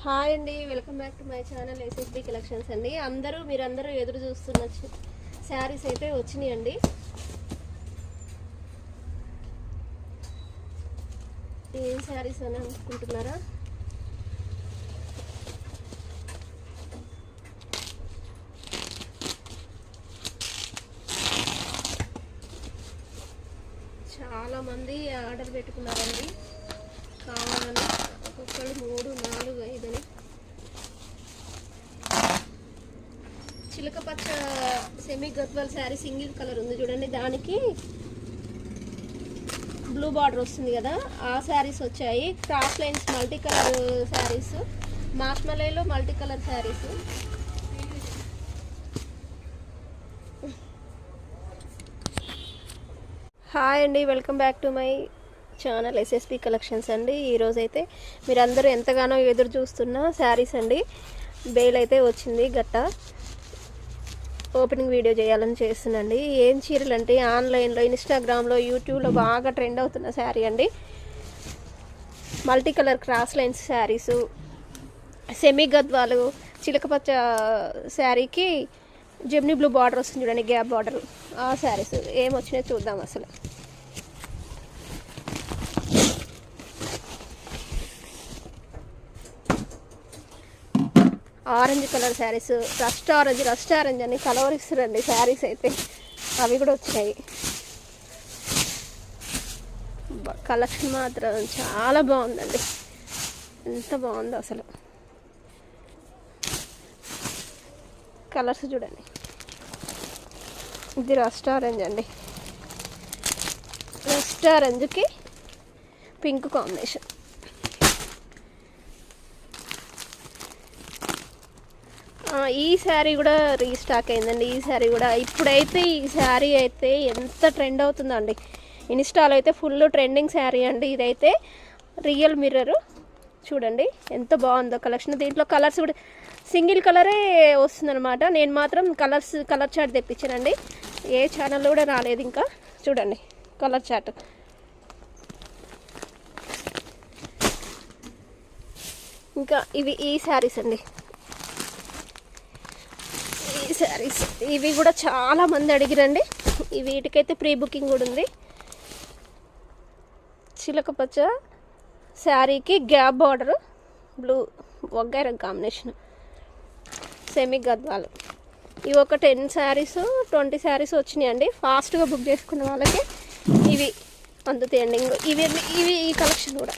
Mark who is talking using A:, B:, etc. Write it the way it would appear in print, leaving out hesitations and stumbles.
A: Hi అండి, welcome back to my channel SSB collections అండి. మీరందరూ ఎదురు చూస్తున్న శారీస్ అయితే వచ్చినాయండి. ఏం శారీస్ అని అనుకుంటున్నారా? చాలా మంది ఆర్డర్ పెట్టుకున్నారండి, కావాలని. ఒక్కొక్కరు 3, 4, 5 అని. చిలక పచ్చ semi Gadwal sari single colour ఉంది చూడండి, దానికి బ్లూ బార్డర్ వస్తుంది కదా, ఆ శారీస్ వచ్చాయి. Cross lines multi colour saris, మార్ష్మలైలో మల్టీ కలర్ శారీస్. హాయ్ అండి, welcome back to my channel SSP collections అండి. ఈరోజైతే మీరందరూ ఎంతగానో ఎదురు చూస్తున్న శారీస్ అండి. బేల్ అయితే వచ్చింది, గట్ట ఓపెనింగ్ వీడియో చేయాలని చేస్తున్నాండి. ఏం చీరలు అంటే ఆన్లైన్లో, ఇన్స్టాగ్రామ్లో, యూట్యూబ్లో బాగా ట్రెండ్ అవుతున్న శారీ అండి. Multi colour cross lines saris, semi Gadwal, చిలకపచ్చ శారీకి జెమ్నీ బ్లూ బార్డర్ వస్తుంది చూడండి, గ్యాప్ బార్డర్. ఆ శారీస్ ఏమొచ్చినాయో చూద్దాం. అసలు orange colour saris, rust orange అని కలర్ ఇస్తారండి శారీస్ అయితే, అవి కూడా వచ్చాయి. కలెక్షన్ మాత్రం చాలా బాగుందండి, ఎంత బాగుందో అసలు. కలర్స్ చూడండి, ఇది రస్ట్ ఆరెంజ్ అండి, రస్ట్ ఆరెంజ్కి పింక్ కాంబినేషన్. ఈ శారీ కూడా రీస్టాక్ అయిందండి. ఈ శారీ కూడా ఇప్పుడైతే, ఈ శారీ అయితే ఎంత ట్రెండ్ అవుతుందండి. ఇన్స్టాలో అయితే ఫుల్ ట్రెండింగ్ శారీ అండి. ఇదైతే రియల్ మిర్రర్ చూడండి, ఎంత బాగుందో కలెక్షన్. దీంట్లో కలర్స్ కూడా సింగిల్ కలరే వస్తుందన్నమాట. నేను మాత్రం కలర్ చార్ట్ తెప్పించానండి, ఏ ఛానల్లో కూడా రాలేదు ఇంకా. చూడండి కలర్ చార్ట్. ఇంకా ఈ శారీస్ అండి, ఈ శారీస్ ఇవి కూడా చాలా మంది అడిగిరండి. వీటికైతే ప్రీ బుకింగ్ కూడా ఉంది. చిలకపచ్చ శారీకి గ్యాప్ బార్డర్, బ్లూ వగ్గైర కాంబినేషన్, సెమీ గద్వాలు. ఇవి ఒక 10 శారీస్ 20 శారీస్ వచ్చినాయండి. ఫాస్ట్గా బుక్ చేసుకున్న వాళ్ళకి ఇవి అందుతాయండి. ఇవి ఈ కలెక్షన్ కూడా